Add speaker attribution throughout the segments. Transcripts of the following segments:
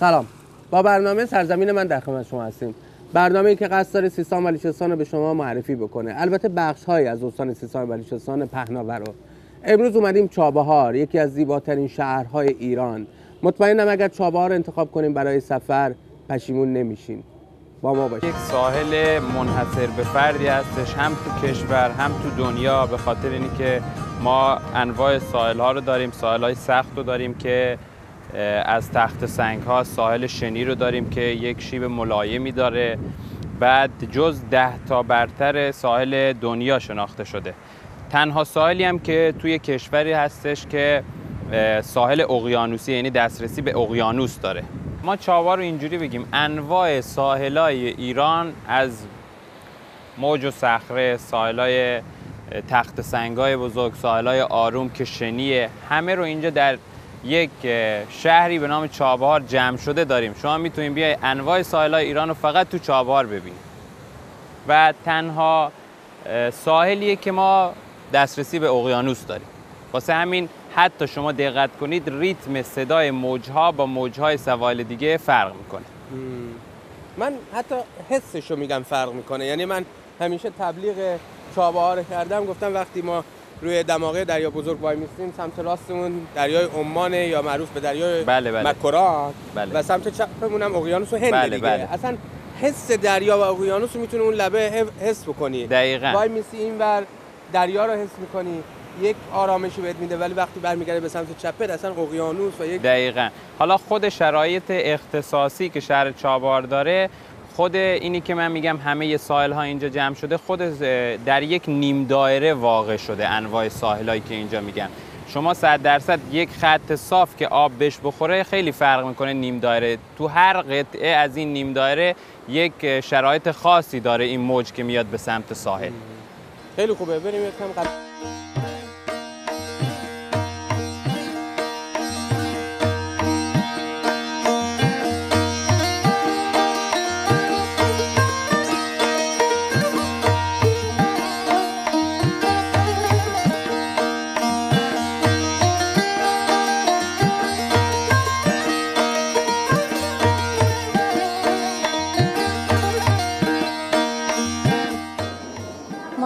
Speaker 1: سلام، با برنامه سرزمین من در خدمت شما هستیم. برنامه‌ای که قصد داره سیستان و بلوچستان رو به شما معرفی بکنه. البته بخش‌هایی از استان سیستان و بلوچستان پهناور رو. امروز اومدیم چابهار، یکی از زیباترین شهرهای ایران. مطمئنم اگر چابهار رو انتخاب کنیم برای سفر پشیمون نمیشین. با ما باشید.
Speaker 2: یک ساحل منحصر به فردی هستش، هم تو کشور هم تو دنیا، به خاطر اینکه ما انواع ساحل‌ها رو داریم. ساحل‌های سخت رو داریم که از تخت سنگ ها، ساحل شنی رو داریم که یک شیب ملایمی داره. بعد جز 10 تا برتر ساحل دنیا شناخته شده. تنها ساحلی هم که توی کشوری هستش که ساحل اقیانوسی، یعنی دسترسی به اقیانوس داره. ما چابهار رو اینجوری بگیم، انواع ساحلای ایران، از موج و صخره، ساحلای تخت سنگای بزرگ، ساحلای آروم که شنیه، همه رو اینجا در یک شهری به نام چابهار جمع شده داریم. شما میتونید بیاید انواع ساحل‌های ایران رو فقط تو چابهار ببینید. و تنها ساحلیه که ما دسترسی به اقیانوس داریم. واسه همین حتی شما دقت کنید ریتم صدای موج‌ها با موج‌های سواحل دیگه فرق میکنه.
Speaker 1: من حتی حسشو میگم فرق میکنه. یعنی من همیشه تبلیغ چابهار رو کردم، گفتم وقتی ما روی دماغه دریا بزرگ وای میستیم، سمت راستمون دریای عمان یا معروف به دریای مکران، و سمت چپمون هم اقیانوس و هند دیگه. اصلا حس دریا و اقیانوس رو میتونه اون لبه حس بکنی.
Speaker 2: دقیقاً.
Speaker 1: وای میسی اینور دریا رو حس میکنی، یک آرامشی بهت میده، ولی وقتی برمیگرده به سمت چپت اصلا اقیانوس و یک.
Speaker 2: دقیقاً. حالا خود شرایط اختصاصی که شهر چابهار داره، خود اینی که من میگم همه ساحل ها اینجا جمع شده، خود در یک نیم دایره واقع شده. انواع ساحل هایی که اینجا میگم، شما 100% یک خط صاف که آب بهش بخوره خیلی فرق میکنه نیم دایره. تو هر قطعه از این نیم دایره یک شرایط خاصی داره این موج که میاد به سمت ساحل.
Speaker 1: خیلی خوبه، بریم یکم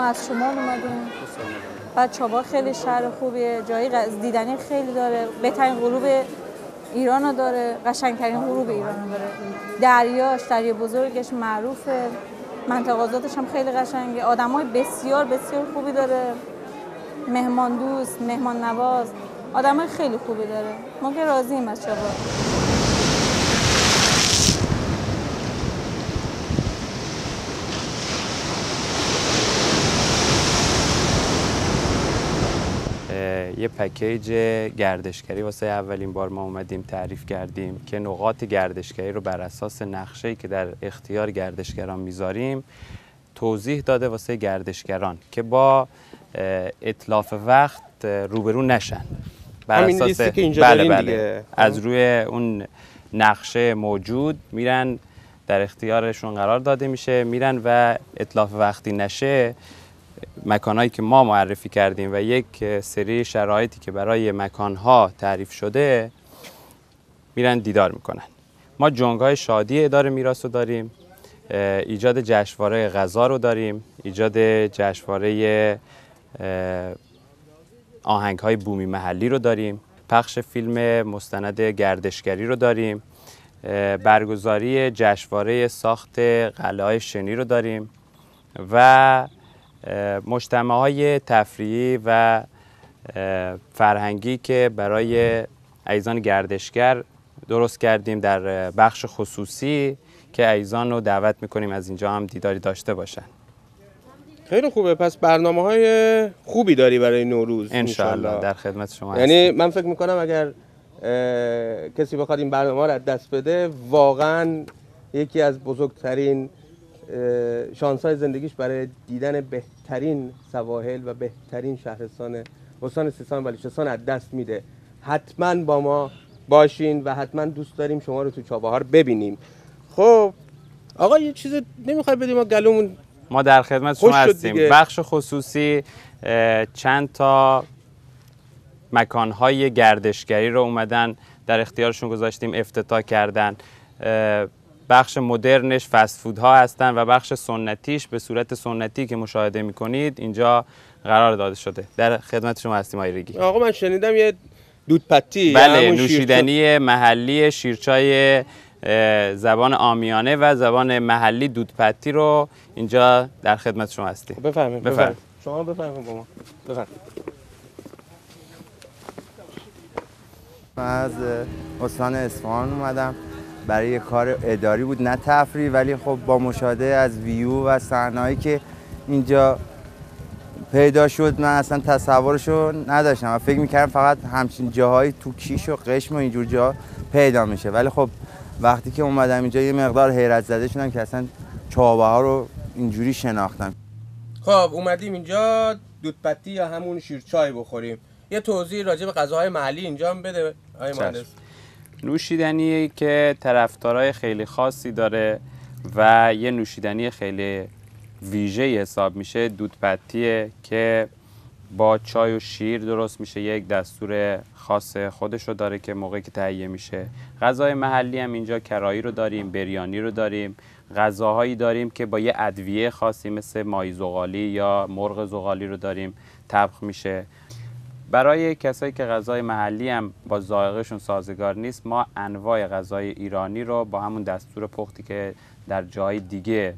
Speaker 3: از شمال اومدیم. بعد چابهار خیلی شهر خوبیه، جایی دیدنی خیلی داره، بهترین غروب ایران رو داره، قشنگترین غروب ایران رو داره. دریاش، دریا بزرگش معروفه، منطقه‌زادش هم خیلی قشنگه، آدمای بسیار بسیار خوبی داره، مهمان دوست، مهمان نواز، آدمای خیلی خوبی داره. ما که راضییم از چابهار.
Speaker 2: یه پکیج گردشگری واسه اولین بار ما اومدیم تعریف کردیم که نقاط گردشگری رو بر اساس نقشه‌ای که در اختیار گردشگران میذاریم توضیح داده واسه گردشگران که با اتلاف وقت روبرو نشن.
Speaker 1: بر اساس که اینجا دیگه.
Speaker 2: از روی اون نقشه موجود میرن، در اختیارشون قرار داده میشه، میرن و اتلاف وقتی نشه، مکانهایی که ما معرفی کردیم و یک سری شرایطی که برای مکانها تعریف شده میرن دیدار میکنن. ما جنگ‌های شادی اداره میراث رو داریم، ایجاد جشنواره غذا رو داریم، ایجاد جشنواره آهنگ‌های بومی محلی رو داریم، پخش فیلم مستند گردشگری رو داریم، برگزاری جشنواره ساخت قلعه‌های شنی رو داریم و مجتمع‌های تفریحی و فرهنگی که برای عزیزان گردشگر درست کردیم در بخش خصوصی که عزیزان رو دعوت می‌کنیم از اینجا هم دیداری داشته باشن.
Speaker 1: خیلی خوبه. پس برنامه‌های خوبی داری برای نوروز
Speaker 2: انشاءالله. در خدمت شما
Speaker 1: یعنی من فکر می‌کنم اگر کسی بخواد این برنامه رو از دست بده، واقعاً یکی از بزرگترین شانس‌های زندگیش برای دیدن بهترین سواحل و بهترین شهرستان استان سیستان و بلوچستان از دست میده. حتما با ما باشین و حتما دوست داریم شما رو تو چابهار ببینیم. خب آقا یه چیز نمیخوای بدیم ما گلومون؟
Speaker 2: ما در خدمت شما هستیم. بخش خصوصی چند تا مکان‌های گردشگری رو اومدن در اختیارشون گذاشتیم افتتاح کردن. بخش مدرنش فست فودها هستن و بخش سنتیش به صورت سنتی که مشاهده میکنید اینجا قرار داده شده. در خدمت شما هستیم آقای ریگی.
Speaker 1: آقا من شنیدم یه دودپتی،
Speaker 2: بله، نوشیدنی محلی شیرچای زبان عامیانه و زبان محلی دودپتی رو اینجا در خدمت شما هستیم.
Speaker 1: بفرمایید. شما بفرمایید با ما. بفرمایید.
Speaker 4: من از استان اصفهان اومدم برای یه کار اداری بود، نه تفریح، ولی خب با مشاهده از ویو و صحنه‌ای که اینجا پیدا شد من اصلا تصورشو نداشتم و فکر میکردم فقط همچین جاهایی تو کیش و قشم و اینجور جا پیدا میشه، ولی خب وقتی که اومدم اینجا یه مقدار حیرت زده شدم که اصلا چابه‌ها رو اینجوری شناختم.
Speaker 1: خب اومدیم اینجا دودپتی یا همون شیرچای بخوریم. یه توضیح راجع به غذاهای محلی اینجا هم بده آقای مهندس.
Speaker 2: نوشیدنی که طرفدارای خیلی خاصی داره و یه نوشیدنی خیلی ویژه حساب میشه دودپتیه که با چای و شیر درست میشه. یک دستور خاص خودش رو داره که موقعی که تهیه میشه. غذای محلی هم اینجا کرایی رو داریم، بریانی رو داریم، غذاهایی داریم که با یه ادویه خاصی مثل ماهی زغالی یا مرغ زغالی رو داریم طبخ میشه. برای کسایی که غذای محلی هم با ذائقه‌شون سازگار نیست، ما انواع غذای ایرانی رو با همون دستور پختی که در جای دیگه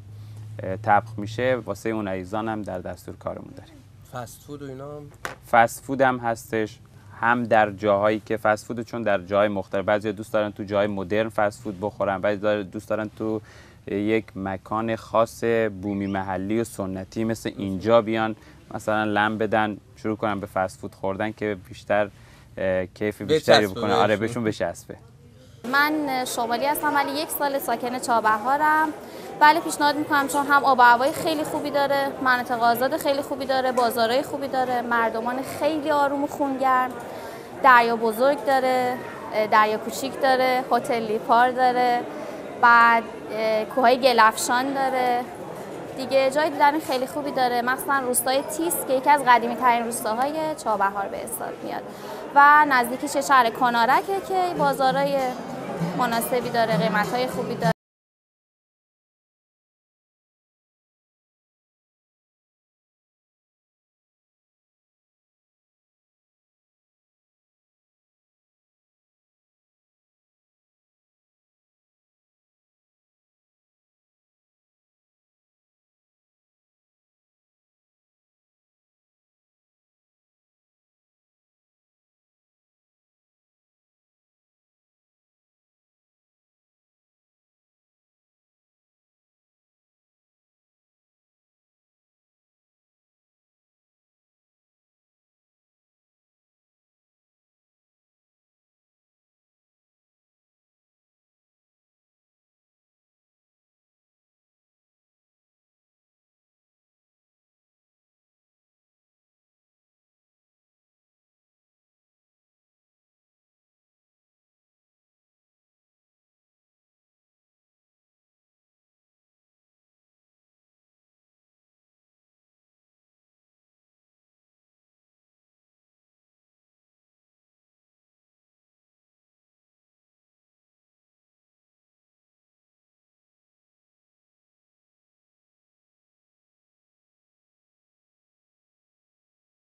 Speaker 2: طبخ میشه واسه اون عزیزان هم در دستور کارمون داریم.
Speaker 1: فست فود و اینا هم؟
Speaker 2: فست فود هم هستش، هم در جاهایی که فست فود چون در جای مختلف، بعضی دوست دارن تو جای مدرن فست فود بخورن، بعضی دوست دارن تو یک مکان خاص بومی محلی و سنتی مثل اینجا بیان مثلا لم بدن شروع کنن به فست فود خوردن که بیشتر کیف بیشتری بکنه. آره بهشون بچسبه.
Speaker 5: من شمالی هستم ولی 1 سال ساکن چابهارم. ولی پیشنهاد میکنم چون هم آب و هوای خیلی خوبی داره، مناطق آزاد خیلی خوبی داره، بازارهای خوبی داره، مردمان خیلی آروم و خونگرم، دریا بزرگ داره، دریا کوچیک داره، هتل لیپار داره، بعد کوههای گلفشان داره. دیگه جای دیدن خیلی خوبی داره، مثلا روستای تیس که یکی از قدیمی ترین روستاهای چابهار به حساب میاد و نزدیکش شهر کنارکه که بازارهای مناسبی داره، قیمت‌های خوبی داره.